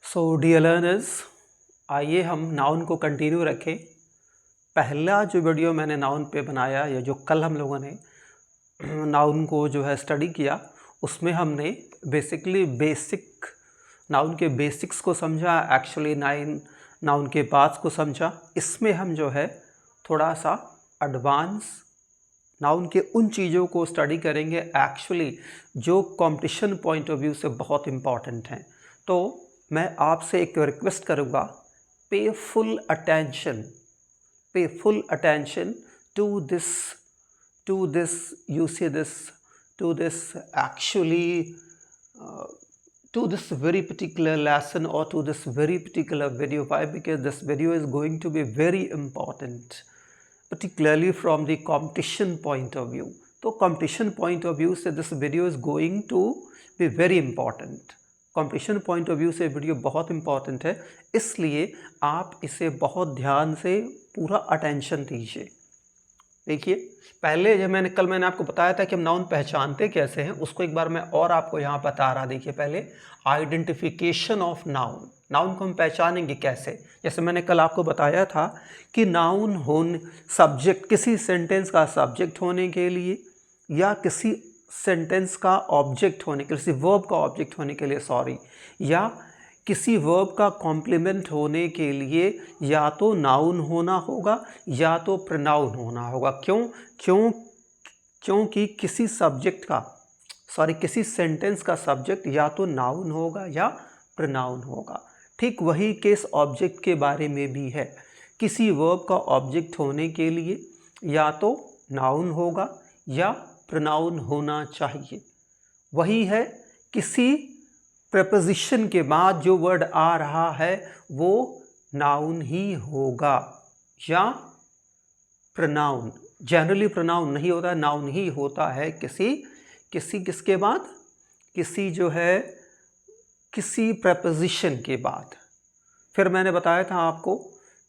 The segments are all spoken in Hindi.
सो डियर लर्नर्स, आइए हम नाउन को कंटिन्यू रखें। पहला जो वीडियो मैंने नाउन पे बनाया या जो कल हम लोगों ने नाउन को जो है स्टडी किया, उसमें हमने बेसिक नाउन के बेसिक्स को समझा, एक्चुअली नाउन के पार्ट्स को समझा। इसमें हम जो है थोड़ा सा एडवांस नाउन के उन चीज़ों को स्टडी करेंगे एक्चुअली जो कंपटीशन पॉइंट ऑफ व्यू से बहुत इम्पॉर्टेंट हैं। तो मैं आपसे एक रिक्वेस्ट करूँगा, pay full attention to this you see this to this actually to this very particular lesson or to this very particular video. Why? Because this video is going to be very important, particularly from the competition point of view. तो competition point of view से this video is going to be very important. competition point of view से वीडियो बहुत important है, इसलिए आप इसे बहुत ध्यान से पूरा अटेंशन दीजिए। देखिए, पहले जब मैंने आपको बताया था कि हम नाउन पहचानते कैसे हैं, उसको एक बार मैं और आपको यहाँ बता रहा। देखिए, पहले आइडेंटिफिकेशन ऑफ नाउन को हम पहचानेंगे कैसे। जैसे मैंने कल आपको बताया था कि नाउन सब्जेक्ट, किसी सेंटेंस का सब्जेक्ट होने के लिए या किसी सेंटेंस का ऑब्जेक्ट होने के लिए, किसी वर्ब का ऑब्जेक्ट होने के लिए या किसी वर्ब का कॉम्प्लीमेंट होने के लिए या तो नाउन होना होगा या तो प्रोनाउन होना होगा। क्योंकि किसी सेंटेंस का सब्जेक्ट या तो नाउन होगा या प्रोनाउन होगा। ठीक वही केस ऑब्जेक्ट के बारे में भी है। किसी वर्ब का ऑब्जेक्ट होने के लिए या तो नाउन होगा या प्रोनाउन होना चाहिए। वही है, किसी प्रपोजिशन के बाद जो वर्ड आ रहा है वो नाउन ही होगा या प्रोनाउन। जनरली प्रोनाउन नहीं होता, नाउन ही होता है किसके बाद, किसी प्रपोजिशन के बाद। फिर मैंने बताया था आपको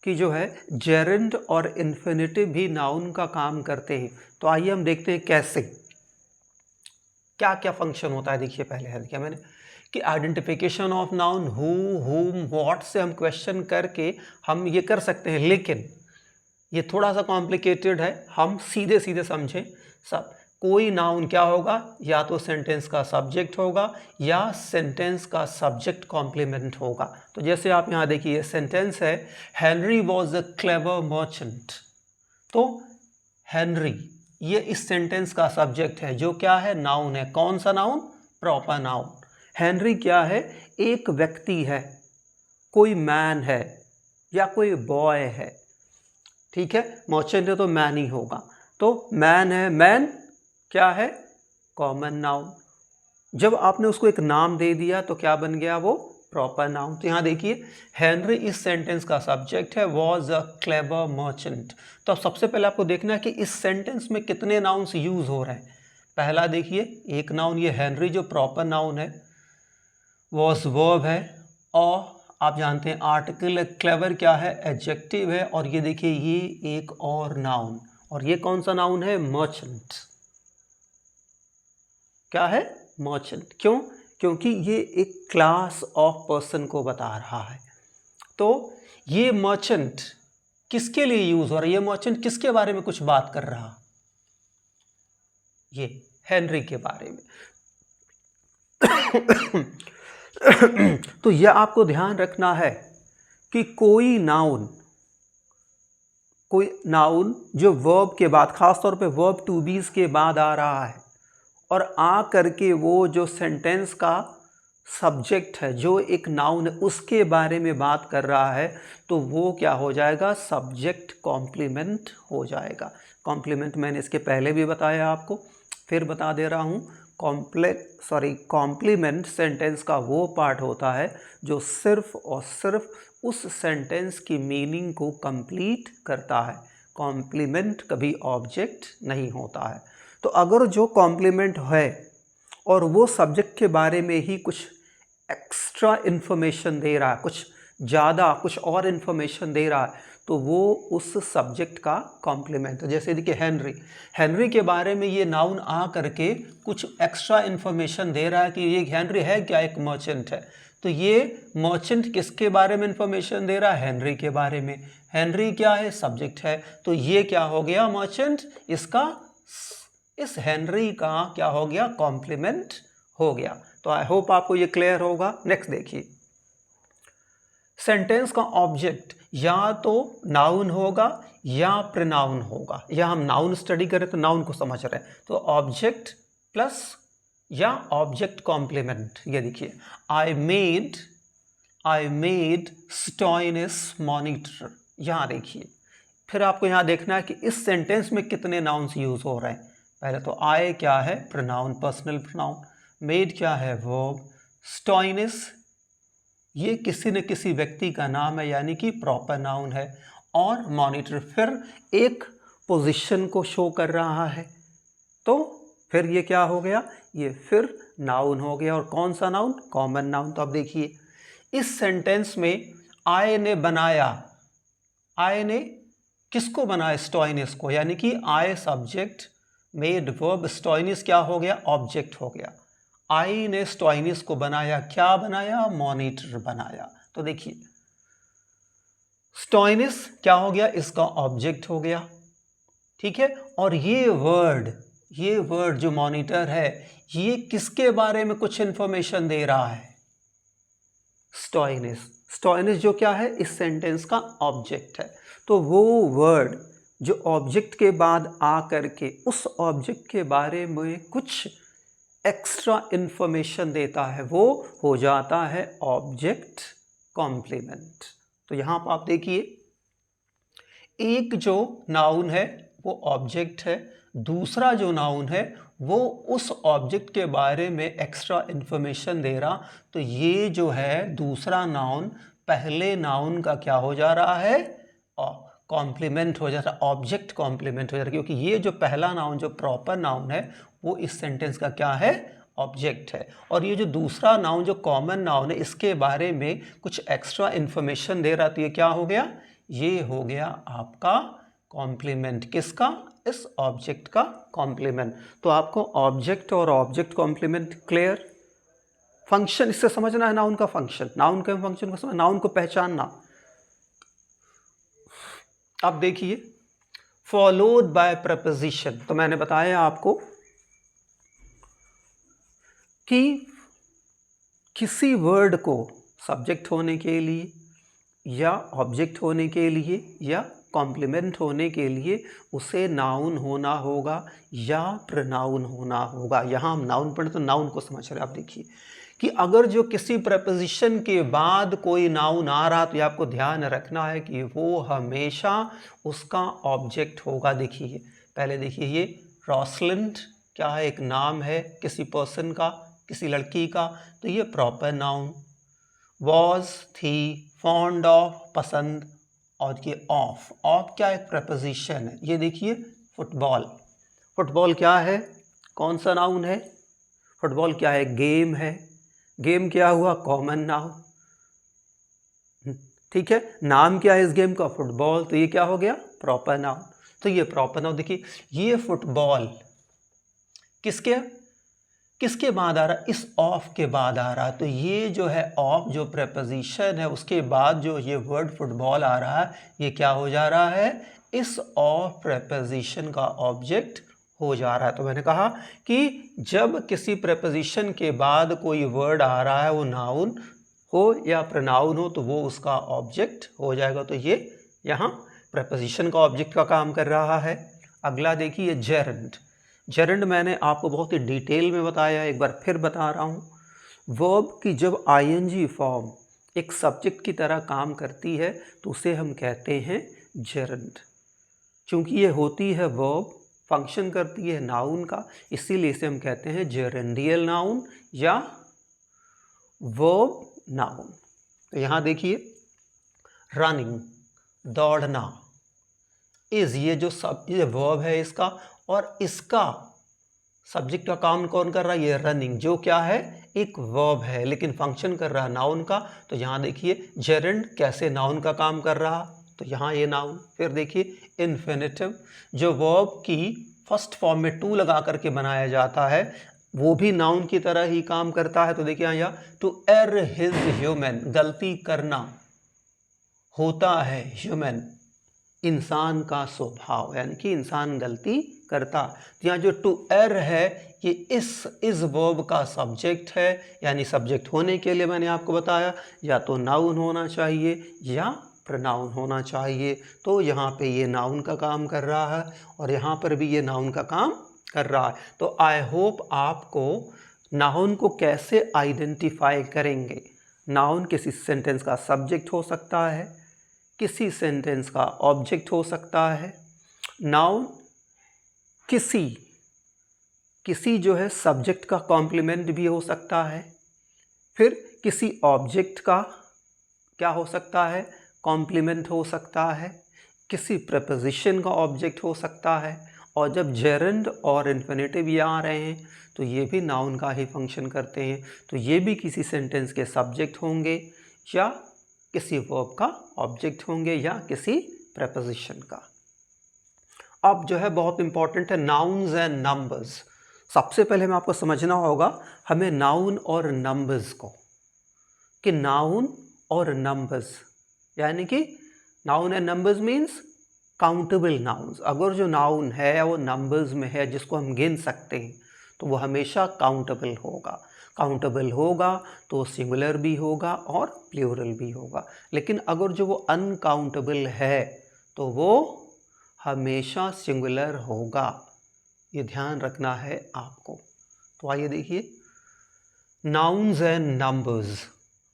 कि जो है जेरेंड और इन्फिनेटिव भी नाउन का काम करते हैं। तो आइए हम देखते हैं कैसे, क्या क्या फंक्शन होता है। देखिए, पहले है क्या मैंने कि आइडेंटिफिकेशन ऑफ नाउन, हु, हुम, व्हाट से हम क्वेश्चन करके हम ये कर सकते हैं, लेकिन ये थोड़ा सा कॉम्प्लिकेटेड है। हम सीधे सीधे समझें सब। कोई नाउन क्या होगा, या तो सेंटेंस का सब्जेक्ट होगा या सेंटेंस का सब्जेक्ट कॉम्प्लीमेंट होगा। तो जैसे आप यहाँ देखिए, सेंटेंस है Henry was a clever merchant. तो हेनरी ये इस सेंटेंस का सब्जेक्ट है, जो क्या है, नाउन है। कौन सा नाउन? Proper noun. हेनरी क्या है? एक व्यक्ति है, कोई मैन है या कोई बॉय है। ठीक है, मर्चेंट है तो मैन ही होगा। तो मैन है, मैन क्या है? Common noun. जब आपने उसको एक नाम दे दिया तो क्या बन गया वो? Proper noun. तो यहाँ देखिए, हेनरी इस सेंटेंस का सब्जेक्ट है, वॉज अ क्लेवर मर्चेंट। तो अब सबसे पहले आपको देखना है कि इस सेंटेंस में कितने नाउन्स यूज हो रहे हैं। पहला देखिए, एक नाउन ये हेनरी जो प्रॉपर नाउन है, वॉज वर्ब है, और आप जानते हैं आर्टिकल क्लेवर क्या है? एडजेक्टिव है। और ये देखिए, ये एक और नाउन, और ये कौन सा नाउन है? मर्चेंट। क्या है? मर्चेंट। क्यों? क्योंकि ये एक क्लास ऑफ पर्सन को बता रहा है। तो ये मर्चेंट किसके लिए यूज हो रहा है? ये मर्चेंट किसके बारे में कुछ बात कर रहा? ये हेनरी के बारे में। तो यह आपको ध्यान रखना है कि कोई नाउन जो वर्ब के बाद, खासतौर पे वर्ब टू बीज के बाद आ रहा है और आ करके वो जो सेंटेंस का सब्जेक्ट है, जो एक नाउन है, उसके बारे में बात कर रहा है, तो वो क्या हो जाएगा? सब्जेक्ट कॉम्प्लीमेंट हो जाएगा। कॉम्प्लीमेंट मैंने इसके पहले भी बताया आपको, फिर बता दे रहा हूँ। कॉम्प्लीमेंट सेंटेंस का वो पार्ट होता है जो सिर्फ और सिर्फ उस सेंटेंस की मीनिंग को कंप्लीट करता है। कॉम्प्लीमेंट कभी ऑब्जेक्ट नहीं होता है। तो अगर जो कॉम्प्लीमेंट है और वो सब्जेक्ट के बारे में ही कुछ एक्स्ट्रा इन्फॉर्मेशन दे रहा है, कुछ ज़्यादा कुछ और इन्फॉर्मेशन दे रहा है, तो वो उस सब्जेक्ट का कॉम्प्लीमेंट है। जैसे देखिए हेनरी, हेनरी के बारे में ये नाउन आ करके कुछ एक्स्ट्रा इन्फॉर्मेशन दे रहा है कि ये हेनरी है क्या, एक मर्चेंट है। तो ये मर्चेंट किसके बारे में इन्फॉर्मेशन दे रहा है, हेनरी के बारे में। हेनरी क्या है, सब्जेक्ट है, तो ये क्या हो गया, मर्चेंट, इसका, इस हेनरी का क्या हो गया, कॉम्प्लीमेंट हो गया। तो आई होप आपको ये क्लियर होगा। नेक्स्ट देखिए, सेंटेंस का ऑब्जेक्ट या तो नाउन होगा या प्रोनाउन होगा। या हम नाउन स्टडी करें तो नाउन को समझ रहे हैं, तो ऑब्जेक्ट प्लस या ऑब्जेक्ट कॉम्प्लीमेंट। ये देखिए, आई मेड स्टोइनस मॉनिटर। यहाँ देखिए, फिर आपको यहाँ देखना है कि इस सेंटेंस में कितने नाउन्स यूज हो रहे हैं। पहले तो आई क्या है, प्रोनाउन, पर्सनल प्रोनाउन। मेड क्या है, वर्ब। स्टोइनस ये किसी न किसी व्यक्ति का नाम है, यानी कि प्रॉपर नाउन है। और मॉनिटर फिर एक पोजीशन को शो कर रहा है, तो फिर ये क्या हो गया, ये फिर नाउन हो गया। और कौन सा नाउन, कॉमन नाउन। तो अब देखिए, इस सेंटेंस में आई ने बनाया, आई ने किसको बनाया, स्टोइनस को, यानी कि आई सब्जेक्ट, मेड वर्ब, स्टोइनस क्या हो गया, ऑब्जेक्ट हो गया। आई ने स्टोइनस को बनाया, क्या बनाया, मॉनिटर बनाया। तो देखिए, स्टोइनस क्या हो गया, इसका ऑब्जेक्ट हो गया, ठीक है। और ये वर्ड जो मॉनिटर है, ये किसके बारे में कुछ इंफॉर्मेशन दे रहा है, स्टोइनस जो क्या है, इस सेंटेंस का ऑब्जेक्ट है। तो वो वर्ड जो ऑब्जेक्ट के बाद आ करके उस ऑब्जेक्ट के बारे में कुछ एक्स्ट्रा इंफॉर्मेशन देता है, वो हो जाता है ऑब्जेक्ट कॉम्प्लीमेंट। तो यहां पर आप देखिए, एक जो नाउन है वो ऑब्जेक्ट है, दूसरा जो नाउन है वो उस ऑब्जेक्ट के बारे में एक्स्ट्रा इंफॉर्मेशन दे रहा। तो ये जो है दूसरा नाउन पहले नाउन का क्या हो जा रहा है, कॉम्प्लीमेंट हो जाता है, ऑब्जेक्ट कॉम्प्लीमेंट हो जाता है। क्योंकि ये जो पहला नाउन जो प्रॉपर नाउन है वो इस सेंटेंस का क्या है, ऑब्जेक्ट है। और ये जो दूसरा नाउन जो कॉमन नाउन है, इसके बारे में कुछ एक्स्ट्रा इंफॉर्मेशन दे रहा, तो ये क्या हो गया, ये हो गया आपका कॉम्प्लीमेंट। किसका, इस ऑब्जेक्ट का कॉम्प्लीमेंट। तो आपको ऑब्जेक्ट और ऑब्जेक्ट कॉम्प्लीमेंट क्लियर। फंक्शन इससे समझना है, नाउन का फंक्शन, नाउन के फंक्शन को समझ, नाउन को पहचानना। अब देखिए, फॉलोड बाय प्रपोजिशन। तो मैंने बताया आपको कि किसी वर्ड को सब्जेक्ट होने के लिए या ऑब्जेक्ट होने के लिए या कॉम्प्लीमेंट होने के लिए उसे नाउन होना होगा या प्रोनाउन होना होगा। यहाँ हम नाउन पढ़े तो नाउन को समझ रहे हैं। आप देखिए कि अगर जो किसी प्रपोजिशन के बाद कोई नाउन आ रहा, तो ये आपको ध्यान रखना है कि वो हमेशा उसका ऑब्जेक्ट होगा। देखिए, पहले देखिए, ये रॉसलिंड क्या है, एक नाम है किसी पर्सन का, किसी लड़की का, तो ये प्रॉपर नाउन। वॉज, थी, फॉन्ड ऑफ, पसंद, और ये ऑफ क्या एक प्रपोजिशन है। ये देखिए, फुटबॉल क्या है, कौन सा नाउन है, फुटबॉल क्या है, गेम है, गेम क्या हुआ, कॉमन नाउन, ठीक है। नाम क्या है इस गेम का, फुटबॉल, तो ये क्या हो गया, प्रॉपर नाउन। तो ये प्रॉपर नाउन। देखिए, ये फुटबॉल किसके बाद आ रहा, इस ऑफ के बाद आ रहा। तो ये जो है ऑफ जो प्रपोजिशन है, उसके बाद जो ये वर्ड फुटबॉल आ रहा है, ये क्या हो जा रहा है, इस ऑफ प्रपोजिशन का ऑब्जेक्ट हो जा रहा है। तो मैंने कहा कि जब किसी प्रपोजिशन के बाद कोई वर्ड आ रहा है, वो नाउन हो या प्रोनाउन हो, तो वो उसका ऑब्जेक्ट हो जाएगा। तो ये यहाँ प्रपोजिशन का ऑब्जेक्ट का काम कर रहा है। अगला देखिए, जेरेंड मैंने आपको बहुत ही डिटेल में बताया, एक बार फिर बता रहा हूँ। वर्ब की जब आईएनजी फॉर्म एक सब्जेक्ट की तरह काम करती है, तो उसे हम कहते हैं जेरेंड। चूँकि ये होती है वर्ब, फंक्शन करती है नाउन का, इसीलिए इसे हम कहते हैं जेरेंडियल नाउन या वर्ब नाउन। तो यहाँ देखिए, रनिंग, दौड़ना, ये वर्ब है इसका, और इसका सब्जेक्ट का काम कौन कर रहा है, ये रनिंग, जो क्या है, एक वर्ब है, लेकिन फंक्शन कर रहा है नाउन का। तो यहाँ देखिए, जेरेंड कैसे नाउन का काम कर रहा, तो यहाँ ये नाउन। फिर देखिए इन्फिनिटिव, जो वर्ब की फर्स्ट फॉर्म में टू लगा करके बनाया जाता है, वो भी नाउन की तरह ही काम करता है। तो देखिए यहाँ टू एर हिज ह्यूमन, गलती करना होता है ह्यूमन, इंसान का स्वभाव, यानी कि इंसान गलती करता। तो यहाँ जो टू एर है ये इस वर्ब का सब्जेक्ट है, यानी सब्जेक्ट होने के लिए मैंने आपको बताया या तो नाउन होना चाहिए या प्रोनाउन होना चाहिए। तो यहाँ पे ये नाउन का काम कर रहा है और यहाँ पर भी ये नाउन का काम कर रहा है। तो आई होप आपको नाउन को कैसे आइडेंटिफाई करेंगे। नाउन किसी सेंटेंस का सब्जेक्ट हो सकता है, किसी सेंटेंस का ऑब्जेक्ट हो सकता है। नाउन किसी जो है सब्जेक्ट का कॉम्प्लीमेंट भी हो सकता है, फिर किसी ऑब्जेक्ट का क्या हो सकता है, कॉम्प्लीमेंट हो सकता है, किसी प्रीपोजिशन का ऑब्जेक्ट हो सकता है। और जब जेरेंड और इन्फिनेटिव ये आ रहे हैं तो ये भी नाउन का ही फंक्शन करते हैं। तो ये भी किसी सेंटेंस के सब्जेक्ट होंगे या किसी वर्ब का ऑब्जेक्ट होंगे या किसी प्रीपोजिशन का। अब जो है बहुत इंपॉर्टेंट है नाउन्स एंड नंबर्स। सबसे पहले हमें आपको समझना होगा हमें नाउन और नंबर्स को, कि नाउन और नंबर्स, यानी कि noun and numbers means countable nouns. अगर जो नाउन है वो नंबर्स में है जिसको हम गिन सकते हैं तो वो हमेशा काउंटेबल होगा। काउंटेबल होगा तो सिंगुलर भी होगा और प्लूरल भी होगा। लेकिन अगर जो वो अनकाउंटेबल है तो वो हमेशा सिंगुलर होगा, ये ध्यान रखना है आपको। तो आइए देखिए nouns and numbers,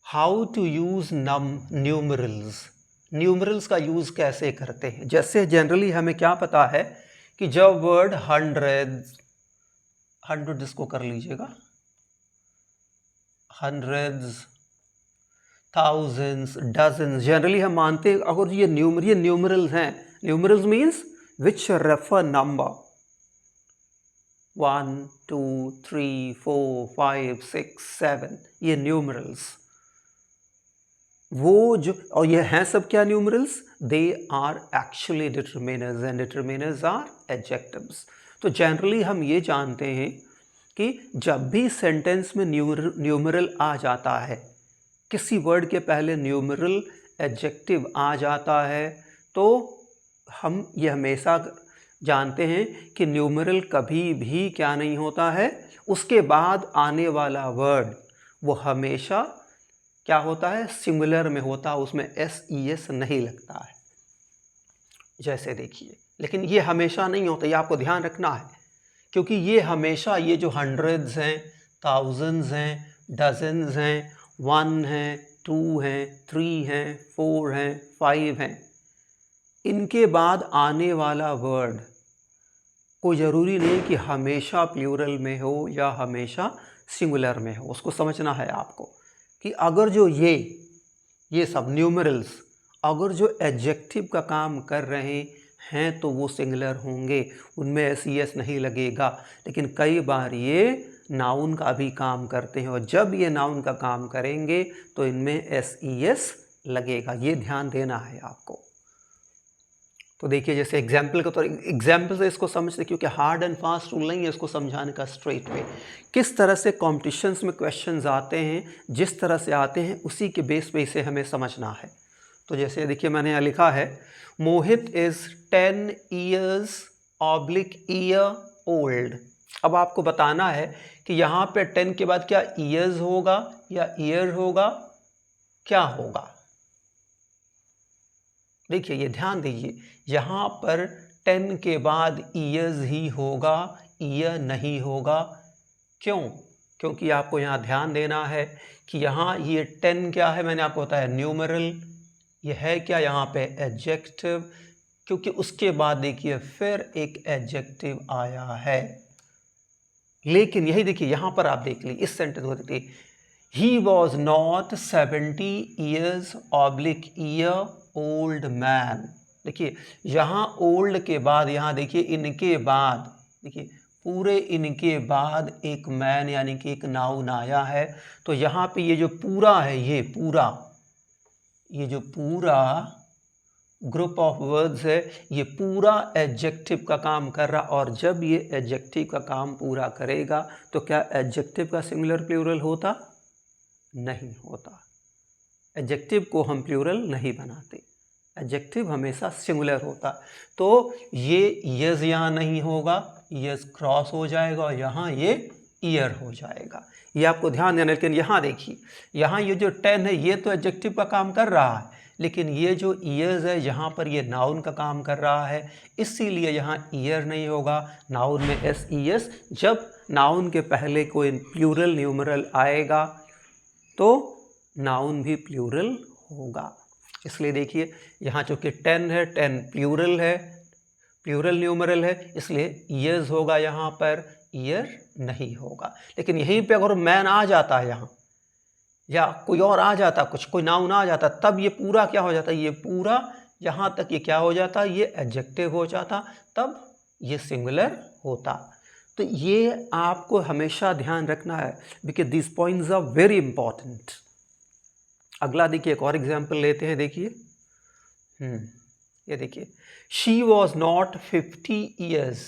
how to use numerals. Numerals का यूज़ कैसे करते हैं। जैसे जनरली हमें क्या पता है कि जब वर्ड हंड्रेड इसको कर लीजिएगा, हंड्रेड्स, थाउजेंड्स, डजन्स, जनरली हम मानते हैं अगर ये न्यूमरल्स हैं, numerals means which refer number 1 2 3 4 5 6 7, ये न्यूमरल्स वो जो, और ये हैं सब क्या numerals, they are actually determiners and determiners are adjectives. तो जनरली हम ये जानते हैं कि जब भी सेंटेंस में न्यूमरल आ जाता है, किसी वर्ड के पहले न्यूमरल एडजेक्टिव आ जाता है, तो हम ये हमेशा जानते हैं कि न्यूमरल कभी भी क्या नहीं होता है, उसके बाद आने वाला वर्ड वो हमेशा क्या होता है, सिंगुलर में होता है, उसमें SES नहीं लगता है। जैसे देखिए, लेकिन ये हमेशा नहीं होता, ये आपको ध्यान रखना है, क्योंकि ये हमेशा ये जो हंड्रेड्स हैं, थाउजेंड्स हैं, डजन्स हैं, 1 हैं, 2 हैं, 3 हैं, 4 हैं, 5 हैं, इनके बाद आने वाला वर्ड कोई ज़रूरी नहीं कि हमेशा प्लूरल में हो या हमेशा सिंगुलर में हो। उसको समझना है आपको कि अगर जो ये सब न्यूमरल्स अगर जो एडजेक्टिव का काम कर रहे हैं तो वो सिंगुलर होंगे, उनमें SES नहीं लगेगा। लेकिन कई बार ये नाउन का भी काम करते हैं और जब ये नाउन का काम करेंगे तो इनमें SES लगेगा, ये ध्यान देना है आपको। तो देखिए जैसे एग्जाम्पल से इसको समझते, क्योंकि हार्ड एंड फास्ट रूल नहीं है इसको समझाने का स्ट्रेट वे। किस तरह से कॉम्पिटिशन्स में क्वेश्चंस आते हैं, जिस तरह से आते हैं उसी के बेस पे इसे हमें समझना है। तो जैसे देखिए मैंने यहाँ लिखा है मोहित इज़ 10 years / old। अब आपको बताना है कि यहाँ पे 10 के बाद क्या ईयर्स होगा या ईयर होगा, क्या होगा। देखिए ये ध्यान दीजिए, यहाँ पर 10 के बाद ईयर्स ही होगा, ईयर नहीं होगा। क्यों? क्योंकि आपको यहाँ ध्यान देना है कि यहाँ ये 10 क्या है, मैंने आपको बताया न्यूमरल, ये है क्या यहाँ पे एडजेक्टिव, क्योंकि उसके बाद देखिए फिर एक एडजेक्टिव आया है। लेकिन यही देखिए यहाँ पर आप देख लीजिए इस सेंटेंस को देखिए, he was not 70 years / old man। देखिए यहाँ ओल्ड के बाद, यहाँ देखिए इनके बाद, देखिए पूरे इनके बाद एक मैन यानी कि एक नाउन आया है। तो यहाँ पे ये जो पूरा है, ये जो पूरा ग्रुप ऑफ वर्ड्स है, ये पूरा एडजेक्टिव का काम कर रहा, और जब ये एडजेक्टिव का काम पूरा करेगा तो क्या एडजेक्टिव का सिंगुलर प्लूरल होता? नहीं होता। एडजेक्टिव को हम प्लूरल नहीं बनाते, एडजेक्टिव हमेशा सिंगुलर होता। तो ये यस यहाँ नहीं होगा, यस क्रॉस हो जाएगा, और यहाँ ये ईयर हो जाएगा। ये आपको ध्यान देना। लेकिन यहाँ देखिए, यहाँ ये जो 10 है ये तो एडजेक्टिव का काम कर रहा है, लेकिन ये जो ईयर्स है यहाँ पर ये नाउन का काम कर रहा है, इसीलिए यहाँ ईयर नहीं होगा। नाउन में एस ई एस, जब नाउन के पहले कोई प्लूरल न्यूमरल आएगा तो नाउन भी प्लूरल होगा। इसलिए देखिए यहाँ चूँकि 10 है, 10 प्लूरल है, प्लूरल न्यूमरल है, इसलिए ईयर्स होगा, यहाँ पर ईयर नहीं होगा। लेकिन यहीं पे अगर मैन आ जाता है यहाँ, या कोई और आ जाता, कोई नाउन आ जाता, तब ये पूरा क्या हो जाता, ये पूरा यहाँ तक ये क्या हो जाता, ये एडजेक्टिव हो जाता, तब ये सिंगुलर होता। तो ये आपको हमेशा ध्यान रखना है, because this points are very important. अगला देखिए, एक और एग्जाम्पल लेते हैं। देखिए ये देखिए, she was not 50 years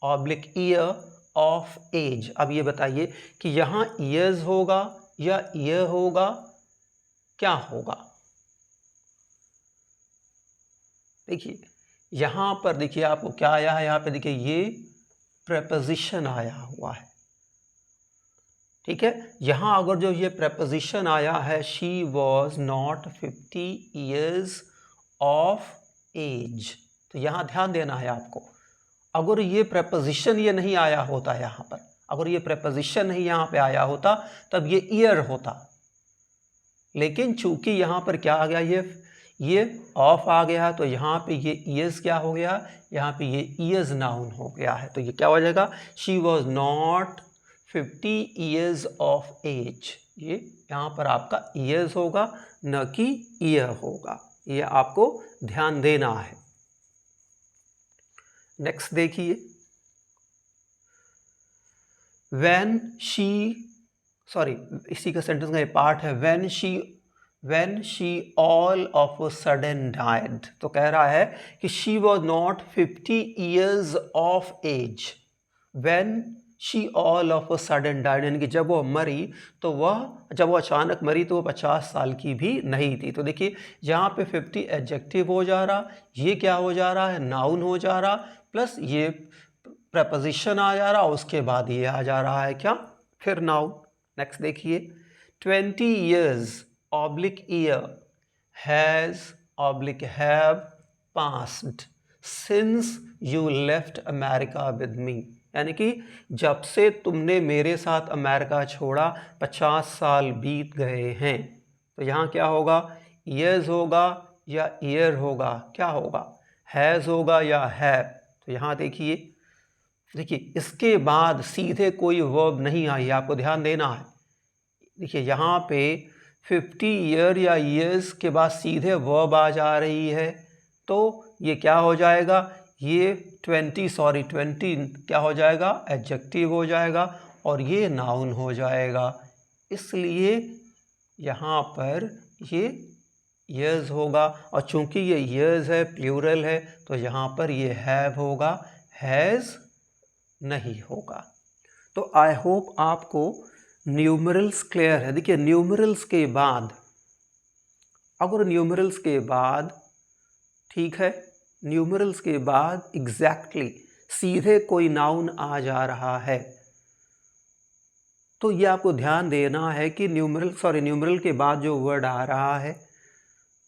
oblique year of age. अब ये बताइए कि यहाँ ईयर्स होगा या ईयर होगा, क्या होगा? देखिए यहाँ पर देखिए आपको क्या आया है, यहाँ पे देखिए ये प्रेपोजिशन आया हुआ है, ठीक है। यहाँ अगर जो ये प्रेपोजिशन आया है, she was not 50 years of age, तो यहाँ ध्यान देना है आपको। अगर ये प्रेपोजिशन ये नहीं आया होता यहाँ पर, अगर ये प्रेपोजिशन नहीं यहाँ पे आया होता, तब ये ईयर होता। लेकिन चूंकि यहाँ पर क्या आ गया, ये ऑफ आ गया, तो यहाँ पे ये ईयर्स क्या हो गया, यहाँ पे ये ईयर्स नाउन हो गया है। तो ये क्या हो जाएगा, she was not 50 years of age. ये यहाँ पर आपका ईयर्स होगा, न कि ईयर होगा। ये आपको ध्यान देना है। नेक्स्ट देखिए, when she, सॉरी इसी का सेंटेंस का ये पार्ट है, when she all of a sudden died। तो कह रहा है कि she was not 50 years of age when she all of a sudden died, यानी कि जब वो मरी तो जब वो अचानक मरी तो वो 50 साल की भी नहीं थी। तो देखिए यहाँ पे 50 एडजेक्टिव हो जा रहा, ये क्या हो जा रहा है, नाउन हो जा रहा, प्लस ये प्रपोजिशन आ जा रहा, उसके बाद ये आ जा रहा है क्या, फिर नाउन। नेक्स्ट देखिए, 20 years oblique year has oblique have passed since you left America with me, यानी कि जब से तुमने मेरे साथ अमेरिका छोड़ा 50 साल बीत गए हैं। तो यहाँ क्या होगा, ईयर्स होगा या ईयर होगा, क्या होगा, हैज़ होगा या हैव। तो यहाँ देखिए इसके बाद सीधे कोई वर्ब नहीं आई, आपको ध्यान देना है। देखिए यहाँ पे 50 ईयर या ईयर्स के बाद सीधे वर्ब आ जा रही है, तो ये क्या हो जाएगा, ये 20 क्या हो जाएगा, एडजेक्टिव हो जाएगा, और ये नाउन हो जाएगा। इसलिए यहाँ पर ये ईयर्स होगा, और चूंकि ये ईयर्स है, प्लूरल है, तो यहाँ पर ये हैव होगा, हैज़ नहीं होगा। तो आई होप आपको न्यूमरल्स क्लियर है। देखिए न्यूमरल्स के बाद, अगर न्यूमरल्स के बाद, ठीक है, न्यूमरल्स के बाद एग्जैक्टली सीधे कोई नाउन आ जा रहा है, तो ये आपको ध्यान देना है कि न्यूमरल के बाद जो वर्ड आ रहा है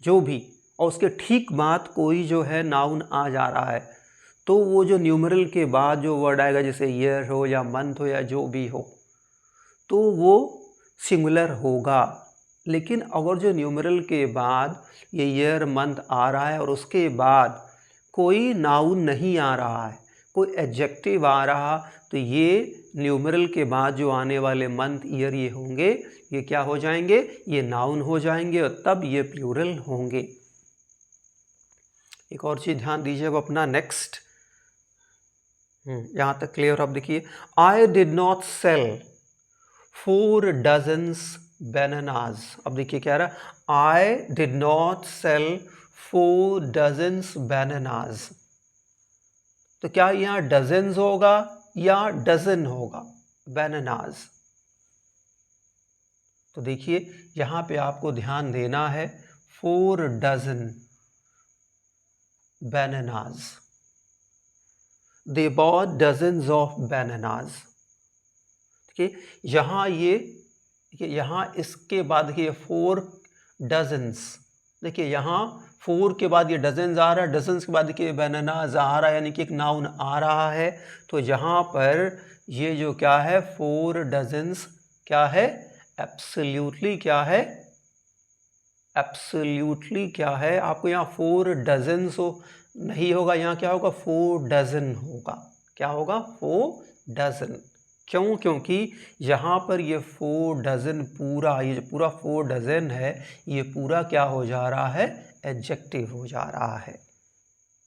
जो भी, और उसके ठीक बाद कोई जो है नाउन आ जा रहा है, तो वो जो न्यूमरल के बाद जो वर्ड आएगा, जैसे ईयर हो या मंथ हो या जो भी हो, तो वो सिंगुलर होगा। लेकिन अगर जो न्यूमरल के बाद ये ईयर मंथ आ रहा है और उसके बाद कोई नाउन नहीं आ रहा है, कोई एडजेक्टिव आ रहा, तो ये न्यूमरल के बाद जो आने वाले मंथ ईयर ये होंगे, ये क्या हो जाएंगे, ये नाउन हो जाएंगे, और तब ये प्लूरल होंगे। एक और चीज़ ध्यान दीजिए अब अपना नेक्स्ट, यहाँ तक क्लियर। अब देखिए, I did not sell 4 dozens bananas. अब देखिए क्या रहा, I did not sell 4 dozens bananas। तो क्या यहाँ डजन्स होगा या डजन होगा? bananas। तो देखिए यहाँ पे आपको ध्यान देना है, 4 dozen bananas। They bought dozens of bananas। ठीक है, यहाँ ये देखिए, यहाँ इसके बाद देखिए 4 डजन्स। देखिए यहाँ 4 के बाद ये डजन्स आ रहा है, डजन्स के बाद देखिए बनानाज आ रहा है, यानी कि एक नाउन आ रहा है। तो यहाँ पर ये जो क्या है, 4 डजन्स क्या है, एब्सोल्युटली क्या है, एब्सोल्युटली क्या है, आपको यहाँ 4 डजन्स हो नहीं होगा, यहाँ क्या होगा, 4 डजन होगा। क्या होगा, 4 डजन। क्यों? क्योंकि यहाँ पर ये 4 डजन पूरा, ये जो पूरा 4 डजन है, ये पूरा क्या हो जा रहा है, एडजेक्टिव हो जा रहा है।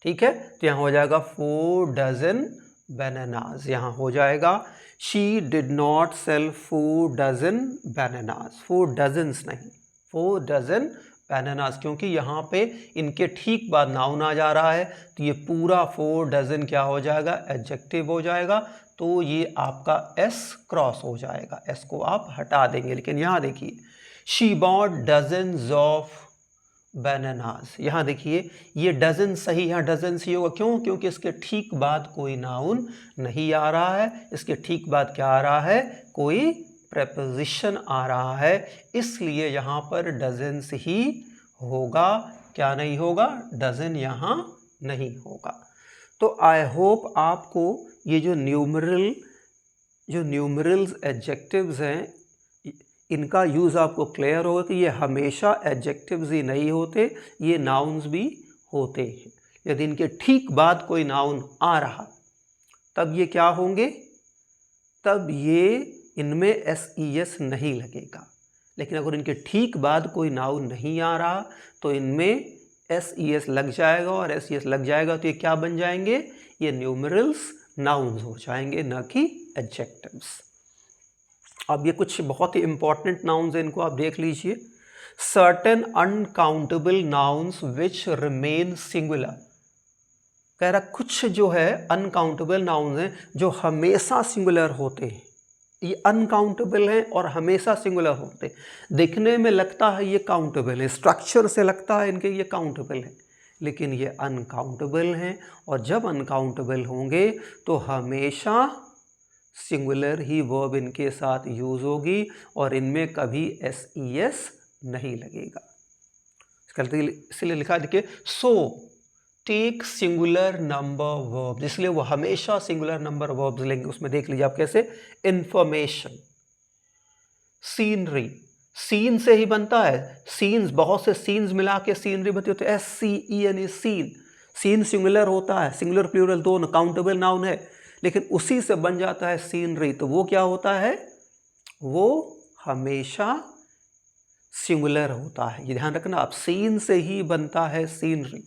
ठीक है, तो यहाँ हो जाएगा 4 डजन bananas। यहाँ हो जाएगा she did not sell 4 dozen bananas। 4 dozens नहीं, 4 डजन bananas, क्योंकि यहाँ पे इनके ठीक बाद नाउन आ जा रहा है, तो ये पूरा 4 डजन क्या हो जाएगा, एडजेक्टिव हो जाएगा। तो ये आपका एस क्रॉस हो जाएगा, एस को आप हटा देंगे। लेकिन यहाँ देखिए she bought dozens of bananas। यहाँ देखिए ये डजन सही, यहाँ डजन सही होगा। क्यों? क्योंकि इसके ठीक बाद कोई नाउन नहीं आ रहा है, इसके ठीक बाद क्या आ रहा है, कोई प्रेपोजिशन आ रहा है, इसलिए यहाँ पर डजन्स ही होगा। क्या नहीं होगा, डजन यहाँ नहीं होगा। तो आई होप आपको ये जो न्यूमरल्स एडजेक्टिव्स हैं, इनका यूज़ आपको क्लियर होगा कि ये हमेशा एडजेक्टिव्स ही नहीं होते, ये नाउन्स भी होते हैं। यदि इनके ठीक बाद कोई नाउन आ रहा तब ये क्या होंगे, तब ये इनमें एस नहीं लगेगा। लेकिन अगर इनके ठीक बाद कोई नाउन नहीं आ रहा तो इनमें एस लग जाएगा, और एस लग जाएगा तो ये क्या बन जाएंगे, ये न्यूमरल्स नाउन्स हो जाएंगे, न कि एडजेक्टिव्स। अब ये कुछ बहुत ही इंपॉर्टेंट नाउन्स हैं, इनको आप देख लीजिए। Certain uncountable nouns which remain singular. कह रहा कुछ जो है अनकाउंटेबल नाउन्स हैं जो हमेशा सिंगुलर होते हैं। ये अनकाउंटेबल हैं और हमेशा सिंगुलर होते हैं। देखने में लगता है ये काउंटेबल है, स्ट्रक्चर से लगता है इनके ये काउंटेबल है, लेकिन ये अनकाउंटेबल हैं। और जब अनकाउंटेबल होंगे तो हमेशा सिंगुलर ही वर्ब इनके साथ यूज़ होगी और इनमें कभी एस नहीं लगेगा। इसलिए लिखा देखिए, so take singular number verb, इसलिए वो हमेशा सिंगुलर नंबर वर्ब्स लेंगे। उसमें देख लीजिए आप कैसे, इंफॉर्मेशन, सीनरी, सीन से ही बनता है, सीन्स, बहुत से सीन्स मिला के सीनरी बनती होती है, SCENE, सीन। सीन सिंगुलर होता है, सिंगुलर प्लूरल दोनों, काउंटेबल नाउन है, लेकिन उसी से बन जाता है सीनरी। तो वो क्या होता है, वो हमेशा सिंगुलर होता है, ये ध्यान रखना आप। सीन से ही बनता है सीनरी,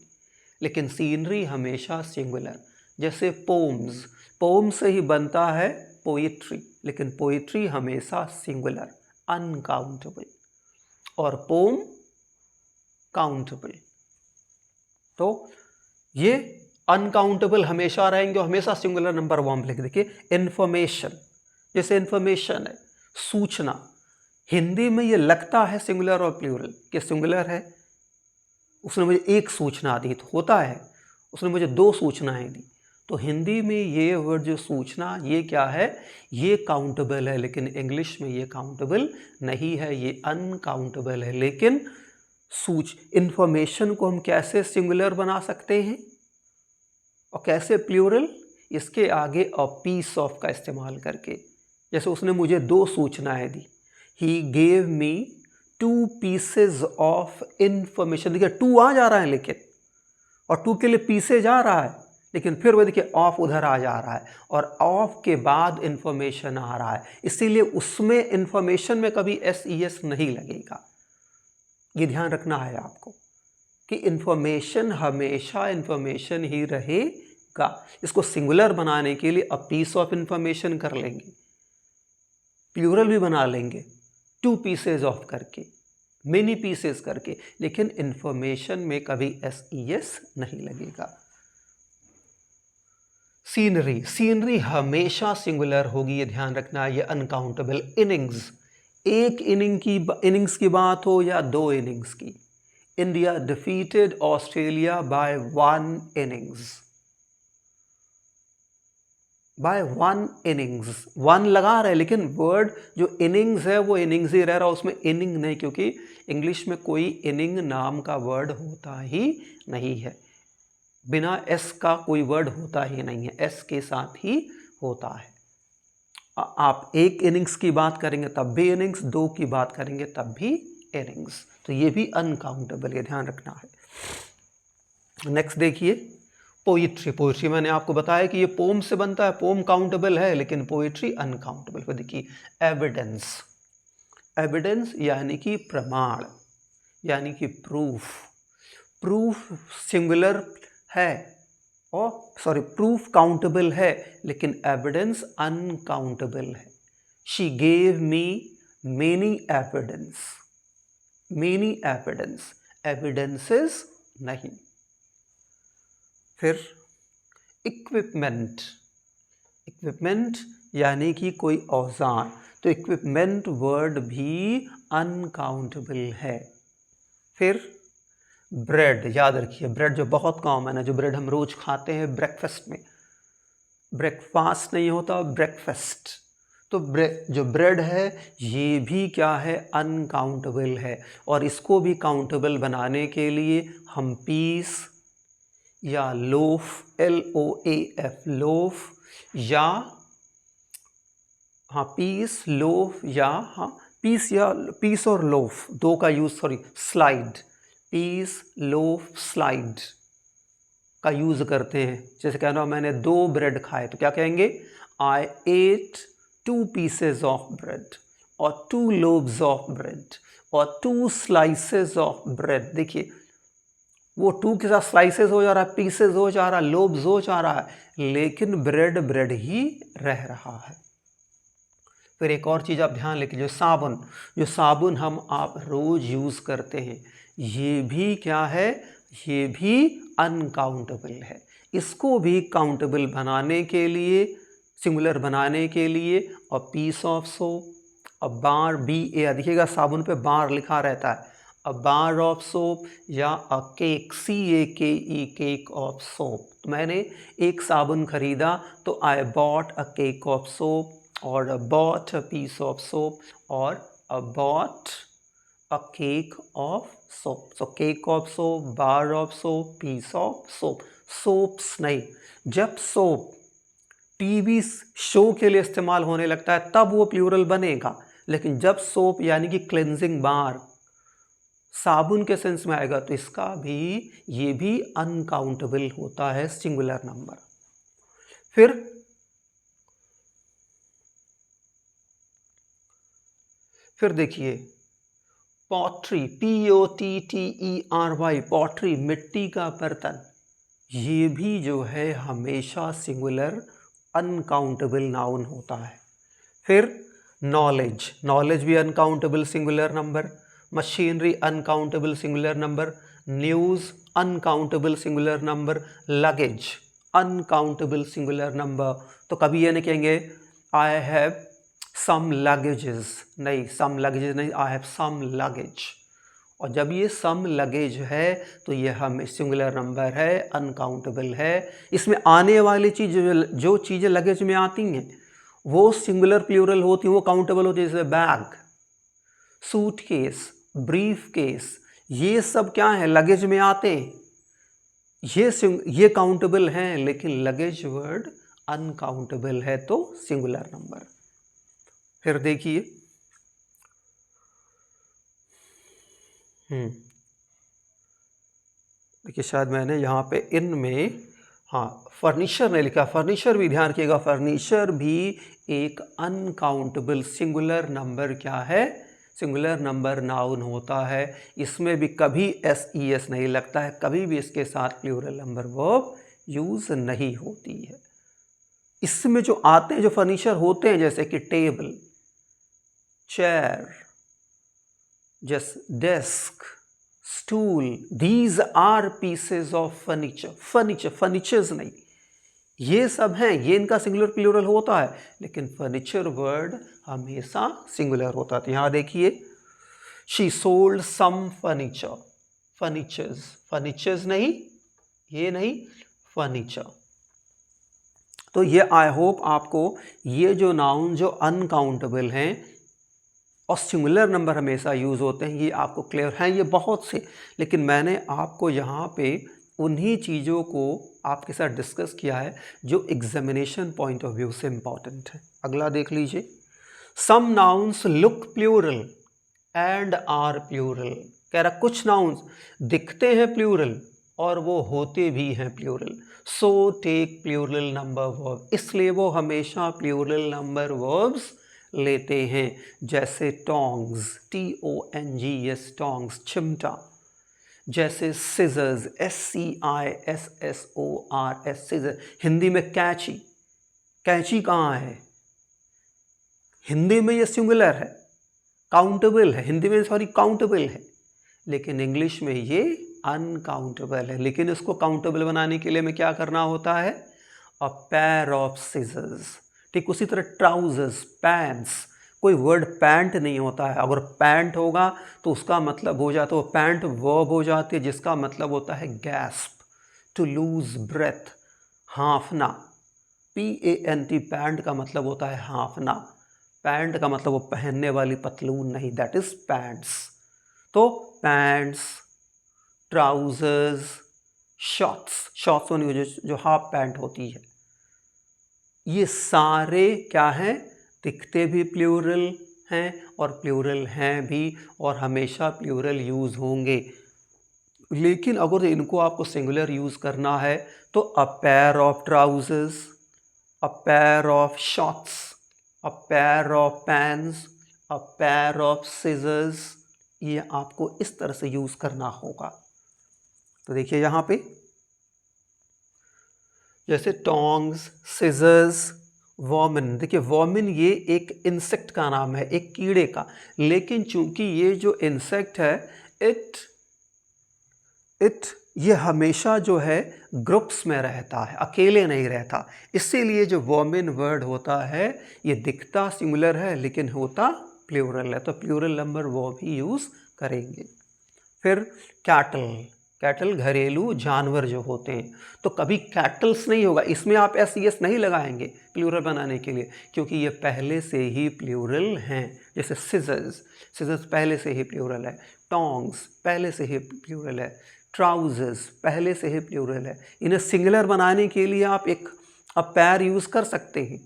लेकिन सीनरी हमेशा सिंगुलर। जैसे पोम्स, पोम से ही बनता है पोइट्री, लेकिन पोइट्री हमेशा सिंगुलर, अनकाउंटेबल, और पोम काउंटेबल। तो ये अनकाउंटेबल हमेशा रहेंगे और हमेशा सिंगुलर नंबर वर्ब लिख। देखिए इंफॉर्मेशन, जैसे इंफॉर्मेशन है सूचना, हिंदी में ये लगता है सिंगुलर और प्लूरल कि सिंगुलर है, उसने मुझे एक सूचना दी, तो होता है उसने मुझे 2 सूचनाएं दी। तो हिंदी में ये वर्ड जो सूचना, ये क्या है, ये काउंटेबल है, लेकिन इंग्लिश में ये काउंटेबल नहीं है, ये अनकाउंटेबल है। लेकिन इंफॉर्मेशन को हम कैसे सिंगुलर बना सकते हैं और कैसे प्लूरल, इसके आगे अ पीस ऑफ का इस्तेमाल करके। जैसे उसने मुझे 2 सूचनाएं दी, he gave me 2 pieces of information. देखिए 2 आ जा रहा है लेकिन, और 2 के लिए पीसेज आ रहा है, लेकिन फिर वो देखिए ऑफ उधर आ जा रहा है और ऑफ के बाद इंफॉर्मेशन आ रहा है, इसीलिए उसमें इंफॉर्मेशन में कभी SES नहीं लगेगा। ये ध्यान रखना है आपको कि इंफॉर्मेशन हमेशा इंफॉर्मेशन ही रहेगा। इसको सिंगुलर बनाने के लिए अ पीस ऑफ इंफॉर्मेशन कर लेंगे, प्लूरल भी बना लेंगे 2 pieces ऑफ करके, मेनी पीसेस करके, लेकिन इंफॉर्मेशन में कभी SES नहीं लगेगा। सीनरी, सीनरी हमेशा सिंगुलर होगी, ये ध्यान रखना। ये अनकाउंटेबल। इनिंग्स, एक इनिंग्स की बात हो या 2 इनिंग्स की। India defeated Australia by 1 innings, by 1 innings. 1 लगा रहे, लेकिन वर्ड जो इनिंग्स है वो इनिंग्स ही रह रहा, उसमें इनिंग नहीं, क्योंकि इंग्लिश में कोई इनिंग नाम का वर्ड होता ही नहीं है। बिना एस का कोई वर्ड होता ही नहीं है, एस के साथ ही होता है। आप 1 इनिंग्स की बात करेंगे तब भी इनिंग्स, 2 की बात करेंगे तब भी इनिंग्स, तो ये भी अनकाउंटेबल, ये ध्यान रखना है। नेक्स्ट देखिए, पोइट्री। पोइट्री मैंने आपको बताया कि ये पोम से बनता है, पोम काउंटेबल है लेकिन पोइट्री अनकाउंटेबल। फिर देखिए एविडेंस, एविडेंस यानी कि प्रमाण, यानी कि प्रूफ। प्रूफ सिंगुलर है, और प्रूफ काउंटेबल है लेकिन एविडेंस अनकाउंटेबल है। She gave me many evidence, many evidence, evidences नहीं। फिर इक्विपमेंट, इक्विपमेंट यानी कि कोई औजार, तो इक्विपमेंट वर्ड भी अनकाउंटेबल है। फिर ब्रेड, याद रखिए ब्रेड जो बहुत कॉमन है, जो ब्रेड हम रोज खाते हैं ब्रेकफास्ट में, ब्रेकफास्ट नहीं होता ब्रेकफास्ट, तो जो ब्रेड है ये भी क्या है, अनकाउंटेबल है। और इसको भी काउंटेबल बनाने के लिए हम पीस या लोफ, LOAF लोफ, या हाँ पीस, लोफ, या हाँ पीस, या पीस और लोफ दो का use, slice, piece, loaf, slice का यूज करते हैं। जैसे कहना मैंने 2 ब्रेड खाए, तो क्या कहेंगे, आई एट 2 पीसेज ऑफ ब्रेड, और 2 लोव्स ऑफ ब्रेड, और 2 स्लाइसेस ऑफ ब्रेड। देखिए वो 2 के साथ स्लाइसेस हो जा रहा है, पीसेस हो जा रहा है, लोब्स हो जा रहा है, लेकिन ब्रेड ब्रेड ही रह रहा है। फिर एक और चीज़ आप ध्यान लेके, जो साबुन, जो साबुन हम आप रोज यूज़ करते हैं, ये भी क्या है, ये भी अनकाउंटेबल है। इसको भी काउंटेबल बनाने के लिए, सिंगुलर बनाने के लिए, और piece of soap, a bar, BA देखिएगा साबुन पे बार लिखा रहता है, अ बार ऑफ सोप, या अ cake, CAKE, cake of soap. तो मैंने एक साबुन खरीदा, तो I bought a cake of soap, or bought a piece of soap, or bought a cake of soap. So cake of soap, bar of soap, piece of soap, soaps नहीं। जब soap TV शो के लिए इस्तेमाल होने लगता है तब वो प्लूरल बनेगा, लेकिन जब सोप यानी कि क्लेंजिंग बार, साबुन के सेंस में आएगा, तो इसका भी, ये भी अनकाउंटेबल होता है, सिंगुलर नंबर। फिर देखिए पॉटरी, POTTERY, पॉटरी, मिट्टी का बर्तन, ये भी जो है हमेशा सिंगुलर अनकाउंटेबल नाउन होता है। फिर नॉलेज, नॉलेज भी uncountable singular number. Machinery uncountable singular number. News uncountable singular number. Luggage uncountable singular number. तो कभी ये नहीं कहेंगे आई हैव सम लगेजेस, नहीं, सम लगेजेस नहीं, आई हैव सम लगेज। और जब ये सम लगेज है तो ये हमें सिंगुलर नंबर है, अनकाउंटेबल है। इसमें आने वाली चीज़, जो चीज़ें लगेज में आती हैं वो सिंगुलर प्लूरल होती हैं, वो काउंटेबल होती है, जैसे बैग, सूटकेस, ब्रीफ केस, ये सब क्या है, लगेज में आते हैं, ये काउंटेबल हैं, लेकिन लगेज वर्ड अनकाउंटेबल है, तो सिंगुलर नंबर। फिर देखिए देखिए शायद मैंने यहाँ पे इन में, हाँ फर्नीचर ने लिखा, फर्नीचर भी ध्यान रखिएगा, फर्नीचर भी एक अनकाउंटेबल सिंगुलर नंबर क्या है, सिंगुलर नंबर नाउन होता है। इसमें भी कभी SES नहीं लगता है, कभी भी इसके साथ प्लूरल नंबर वर्ब यूज नहीं होती है। इसमें जो आते हैं, जो फर्नीचर होते हैं, जैसे कि टेबल, चेयर, जैसे desk, stool, these are pieces of furniture. Furniture, furnitures नहीं, ये सब हैं, ये इनका सिंगुलर प्लूरल होता है, लेकिन फर्नीचर वर्ड हमेशा सिंगुलर होता है। तो यहाँ देखिए, she sold some furniture, furnitures, furnitures नहीं, ये नहीं, फर्नीचर। तो ये आई होप आपको ये जो नाउन जो अनकाउंटेबल हैं और सिंगुलर नंबर हमेशा यूज़ होते हैं, ये आपको क्लियर हैं। ये बहुत से, लेकिन मैंने आपको यहाँ पे उन्हीं चीज़ों को आपके साथ डिस्कस किया है जो एग्जामिनेशन पॉइंट ऑफ व्यू से इम्पॉर्टेंट है। अगला देख लीजिए, some nouns look plural and are plural. कह रहा कुछ नाउन्स दिखते हैं प्लूरल और वो होते भी हैं plural. So take plural number verb, इसलिए वो हमेशा प्लूरल नंबर वर्ब्स लेते हैं। जैसे टोंग्स, TONGS, टोंग्स, चिमटा। जैसे सिजर्स, SCISSORS, सिजर। हिंदी में कैंची, कैंची कहाँ है? हिंदी में ये सिंगुलर है, काउंटेबल है, हिंदी में सॉरी काउंटेबल है, लेकिन इंग्लिश में ये अनकाउंटेबल है। लेकिन इसको काउंटेबल बनाने के लिए हमें क्या करना होता है? A pair of scissors. ठीक उसी तरह ट्राउजर्स, पैंट्स, कोई वर्ड पैंट नहीं होता है। अगर पैंट होगा तो उसका मतलब हो जाता है, पैंट वर्ब हो जाती है जिसका मतलब होता है गैस्प, टू लूज ब्रेथ, हाफना। PANT, पैंट का मतलब होता है हाफना। पैंट का मतलब वो पहनने वाली पतलून नहीं, दैट इज पैंट्स। तो पैंट्स, ट्राउजर्स, शॉर्ट्स, शॉर्ट्स होने जो हाफ पैंट होती है, ये सारे क्या हैं? दिखते भी प्लूरल हैं और प्लूरल हैं भी, और हमेशा प्लूरल यूज़ होंगे। लेकिन अगर इनको आपको सिंगुलर यूज़ करना है तो a pair of trousers, a pair of shorts, a pair of pants, a pair of scissors, ये आपको इस तरह से यूज़ करना होगा। तो देखिए यहाँ पे जैसे टोंग्स, सिजर्स, वॉमिन। देखिए वॉमिन ये एक इंसेक्ट का नाम है, एक कीड़े का, लेकिन चूंकि ये जो इंसेक्ट है ये हमेशा जो है ग्रुप्स में रहता है, अकेले नहीं रहता। इसीलिए जो वॉमिन वर्ड होता है ये दिखता सिंगुलर है लेकिन होता प्लूरल है, तो प्लूरल नंबर वो भी यूज़ करेंगे। फिर कैटल, कैटल घरेलू जानवर जो होते हैं, तो कभी कैटल्स नहीं होगा, इसमें आप SES नहीं लगाएंगे प्लूरल बनाने के लिए, क्योंकि ये पहले से ही प्लूरल हैं। जैसे सिजर्स, सिजर्स पहले से ही प्लूरल है। टोंग्स पहले से ही प्लूरल है। ट्राउजर्स पहले से ही प्लूरल है। इन्हें सिंगुलर बनाने के लिए आप एक पैर यूज़ कर सकते हैं,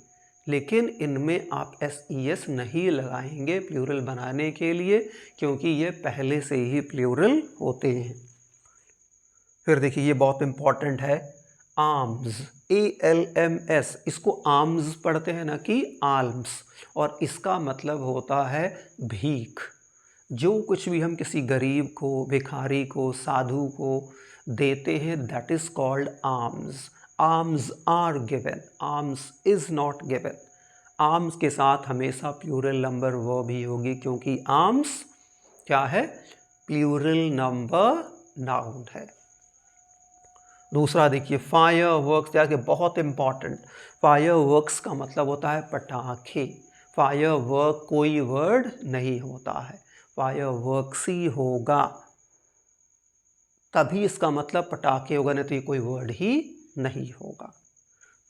लेकिन इनमें आप SES नहीं लगाएंगे प्लूरल बनाने के लिए, क्योंकि ये पहले से ही प्लूरल होते हैं। फिर देखिए ये बहुत इंपॉर्टेंट है, आर्म्स, ALMS, इसको आर्म्स पढ़ते हैं ना कि आल्म्स, और इसका मतलब होता है भीख। जो कुछ भी हम किसी गरीब को, भिखारी को, साधु को देते हैं, that is called alms. Alms are given, alms is not given. Alms के साथ हमेशा प्लूरल नंबर वर्ब ही होगी, क्योंकि आर्म्स क्या है? प्लूरल नंबर नाउन है। दूसरा देखिए फायर वर्क्स, देखिए बहुत इंपॉर्टेंट, फायर वर्क्स का मतलब होता है पटाखे। फायर वर्क कोई वर्ड नहीं होता है, फायर वर्क्स ही होगा, तभी इसका मतलब पटाखे होगा, नहीं तो ये कोई वर्ड ही नहीं होगा।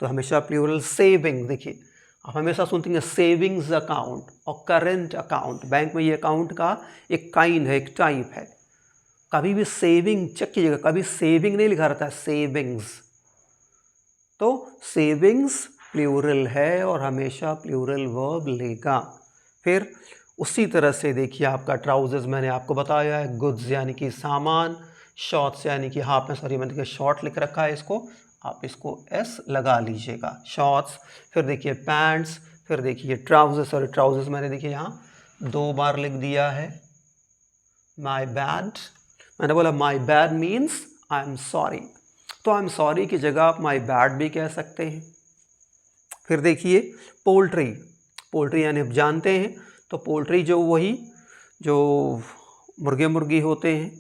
तो हमेशा प्लूरल। सेविंग, देखिए आप हमेशा सुनते हैं सेविंग्स अकाउंट और करेंट अकाउंट, बैंक में ये अकाउंट का एक काइंड है, एक टाइप है। कभी भी सेविंग चेक कीजिएगा, कभी सेविंग नहीं लिखा रहता है, सेविंग्स। तो सेविंग्स प्लूरल है और हमेशा प्लूरल वर्ब लेगा। फिर उसी तरह से देखिए आपका ट्राउजर्स मैंने आपको बताया है, गुड्स यानी कि सामान, शॉर्ट्स यानी कि हाफ में, सॉरी मैंने देखिए शॉर्ट लिख रखा है, इसको आप इसको S लगा लीजिएगा, शॉर्ट्स। फिर देखिए पैंट्स, फिर देखिए ट्राउजर्स, सॉरी ट्राउजर्स मैंने देखिए यहाँ 2 बार लिख दिया है। माई बैड, मैंने बोला my bad means I am sorry, तो आई एम सॉरी की जगह आप माई बैड भी कह सकते हैं। फिर देखिए पोल्ट्री, पोल्ट्री यानी आप जानते हैं, तो पोल्ट्री जो वही जो मुर्गे मुर्गी होते हैं।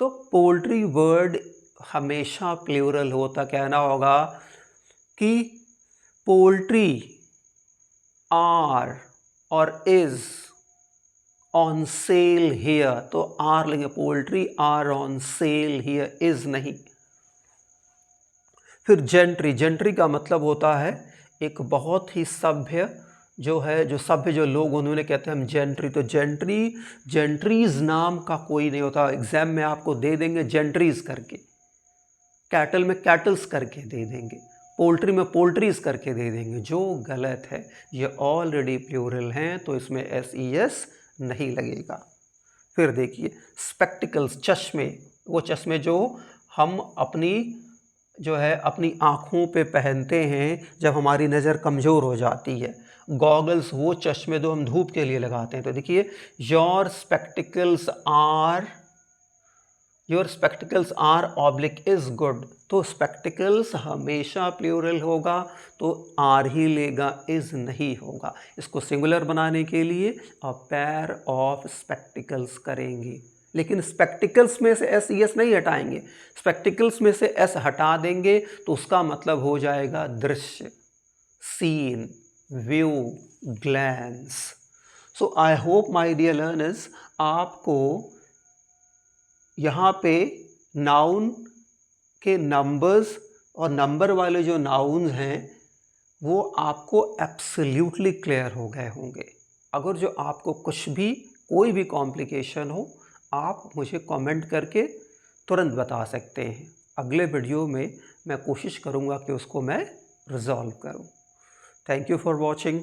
तो पोल्ट्री वर्ड हमेशा प्लूरल होता, कहना होगा कि पोल्ट्री आर और इज ऑन सेल हियर, तो आर लेंगे, poultry are on sale here, is नहीं। फिर जेंट्री, जेंट्री का मतलब होता है एक बहुत ही सभ्य जो है, जो सभ्य जो लोग, उन्होंने कहते हैं हम जेंट्री। तो जेंट्री, जेंट्रीज नाम का कोई नहीं होता। एग्जाम में आपको दे देंगे जेंट्रीज करके, कैटल में कैटल्स करके दे देंगे, पोल्ट्री में पोल्ट्रीज करके दे देंगे, जो गलत है। ये ऑलरेडी प्लूरल हैं, तो इसमें SES नहीं लगेगा। फिर देखिए स्पेक्टिकल्स, चश्मे, वो चश्मे जो हम अपनी जो है अपनी आँखों पे पहनते हैं जब हमारी नज़र कमज़ोर हो जाती है। गॉगल्स, वो चश्मे जो हम धूप के लिए लगाते हैं। तो देखिए your spectacles are oblique is good, तो स्पेक्टिकल्स हमेशा प्लूरल होगा, तो आर ही लेगा, इज़ नहीं होगा। इसको सिंगुलर बनाने के लिए अ पेयर ऑफ स्पेक्टिकल्स करेंगे, लेकिन स्पेक्टिकल्स में से SES नहीं हटाएंगे। स्पेक्टिकल्स में से S हटा देंगे तो उसका मतलब हो जाएगा दृश्य, scene, view, glance. So I hope my dear learners, आपको यहाँ पे नाउन के नंबर्स और नंबर वाले जो नाउन्स हैं वो आपको एब्सोल्युटली क्लियर हो गए होंगे। अगर जो आपको कुछ भी कोई भी कॉम्प्लिकेशन हो, आप मुझे कमेंट करके तुरंत बता सकते हैं। अगले वीडियो में मैं कोशिश करूँगा कि उसको मैं रिजॉल्व करूँ। Thank you for watching.